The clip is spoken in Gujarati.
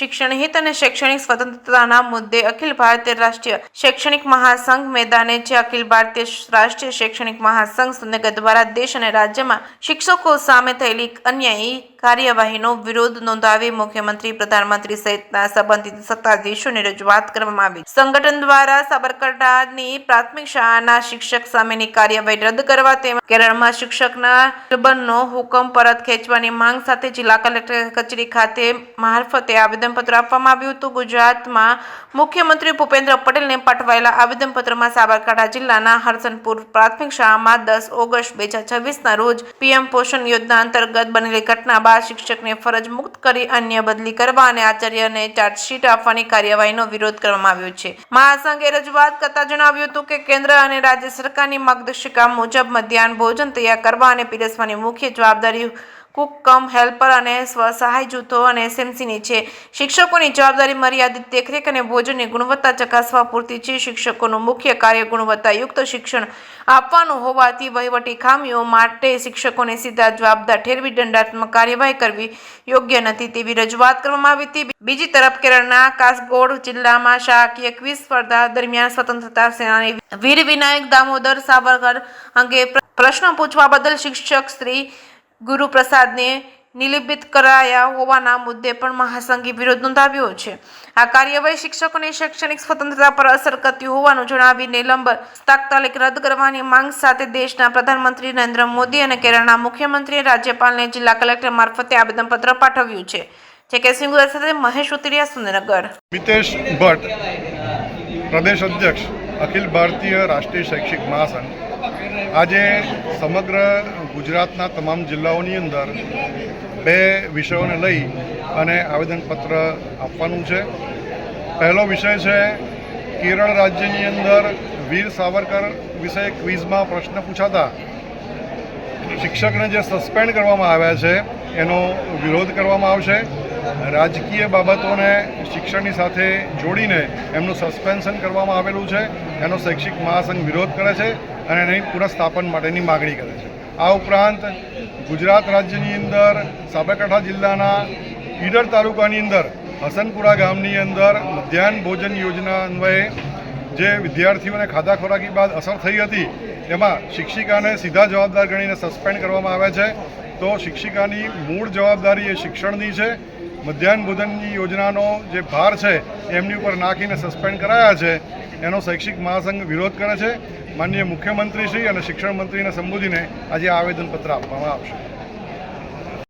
શિક્ષણ હિત અને શૈક્ષણિક સ્વતંત્રતાના મુદ્દે અખિલ ભારતીય રાષ્ટ્રીય શૈક્ષણિક મહાસંઘ મેદાને છે। અખિલ ભારતીય રાષ્ટ્રીય શૈક્ષણિક મહાસંઘ સુરનગર દ્વારા દેશ અને રાજ્યમાં શિક્ષકો સામે થયેલી અન્યાયી કાર્યવાહીનો વિરોધ નોંધાવી મુખ્યમંત્રી, પ્રધાનમંત્રી સહિતના સંબંધિત સત્તાધીશોને રજૂઆત કરવામાં આવી। સંગઠન દ્વારા સાબરકાંઠાની પ્રાથમિક શાળાના શિક્ષક સામેની કાર્યવાહી રદ કરવા તેમજ કેરળમાં શિક્ષકના નિલંબનનો હુકમ પરત ખેંચવાની માંગ સાથે જિલ્લા કલેક્ટર કચેરી ખાતે મારફતે આવેદનપત્ર આપવામાં આવ્યું હતું। ગુજરાતમાં મુખ્યમંત્રી ભૂપેન્દ્ર પટેલને પાઠવાયેલા આવેદનપત્રમાં સાબરકાંઠા જિલ્લાના હરસનપુર પ્રાથમિક શાળામાં 10 ઓગસ્ટ 2026ના રોજ પીએમ પોષણ યોજના અંતર્ગત બનેલી ઘટના બાદ શિક્ષકને ફરજ મુક્ત કરી અન્ય બદલી કરવા અને આચાર્યને ચાર્જશીટ આપવાની કાર્યવાહીનો વિરોધ કરવામાં આવ્યો છે। મહાસંઘે રજૂઆત કરતા જણાવ્યું હતું કે કેન્દ્ર અને રાજ્ય સરકારની માર્ગદર્શિકા મુજબ મધ્યાહન ભોજન તૈયાર કરવા અને પીરસવાની મુખ્ય જવાબદારી કુક કમ હેલ્પર અને સ્વસહાય જૂથો અને એસએમસીની છે। શિક્ષકોની જવાબદારી મર્યાદિત દેખરેખ અને ભોજનની ગુણવત્તા ચકાસવા પૂરતી છે। શિક્ષકોનું મુખ્ય કાર્ય ગુણવત્તાયુક્ત શિક્ષણ આપવાનું હોવાથી વહીવટી ખામીઓ માટે શિક્ષકોને સીધા જવાબદાર ઠેરવી દંડાત્મક કાર્યવાહી કરવી યોગ્ય નથી તેવી રજૂઆત કરવામાં આવી હતી। બીજી તરફ કેરળના કાસરગોડ જિલ્લામાં શાળાકીય ક્વિઝ સ્પર્ધા દરમિયાન સ્વતંત્રતા સેનાની વીર વિનાયક દામોદર સાવરકર અંગે પ્રશ્ન પૂછવા બદલ શિક્ષક શ્રી ગુરુપ્રસાદને નિલંબિત કરાયા હોવાના મુદ્દે પણ મહાસંઘે વિરોધ નોંધાવ્યો છે। આ કાર્યવાહી શિક્ષકોની શૈક્ષણિક સ્વતંત્રતા પર અસર કરતી હોવાનું જણાવી નિલંબન તાત્કાલિક રદ કરવાની માંગ સાથે દેશના પ્રધાનમંત્રી નરેન્દ્ર મોદી અને કેરળના મુખ્યમંત્રીએ રાજ્યપાલને જિલ્લા કલેક્ટર મારફતે આવેદનપત્ર પાઠવ્યું છે। જે સિંગુર સાથે મહેશ ઉતરિયા, સુરેન્દ્રનગર। મિતેશ ભટ્ટ, પ્રદેશ અધ્યક્ષ, અખિલ ભારતીય રાષ્ટ્રીય શૈક્ષિક મહાસંઘ। આજે સમગ્ર ગુજરાતના તમામ જિલ્લાઓની અંદર 2 વિષયોને લઈ અને આવેદનપત્ર આપવાનું છે। પહેલો વિષય છે કેરળ રાજ્યની અંદર વીર સાવરકર વિશે ક્વિઝમાં પ્રશ્ન પૂછાતા શિક્ષકને જે સસ્પેન્ડ કરવામાં આવ્યા છે એનો વિરોધ કરવામાં આવશે। રાજકીય બાબતોને શિક્ષણની સાથે જોડીને એમનું સસ્પેન્શન કરવામાં આવેલું છે, એનો શૈક્ષિક મહાસંઘ વિરોધ કરે છે અને એની પુનઃસ્થાપન માટેની માગણી કરે છે। આ ઉપરાંત ગુજરાત રાજ્યની અંદર સાબરકાંઠા જિલ્લાના ઈડર તાલુકાની અંદર હસનપુરા ગામની અંદર મધ્યાહન ભોજન યોજના અન્વયે જે વિદ્યાર્થીઓને ખાધા ખોરાકી બાદ અસર થઈ હતી એમાં શિક્ષિકાને સીધા જવાબદાર ગણીને સસ્પેન્ડ કરવામાં આવ્યા છે। તો શિક્ષિકાની મૂળ જવાબદારી એ શિક્ષણની છે। મધ્યાહન ભોજનની યોજનાનો જે ભાર છે એમની ઉપર નાખીને સસ્પેન્ડ કરાયા છે, એનો શૈક્ષિક મહાસંઘ વિરોધ કરે છે। માનનીય મુખ્યમંત્રી શ્રી અને શિક્ષણ મંત્રીને સંબોધીને આજે આવેદનપત્ર આપવામાં આવશે।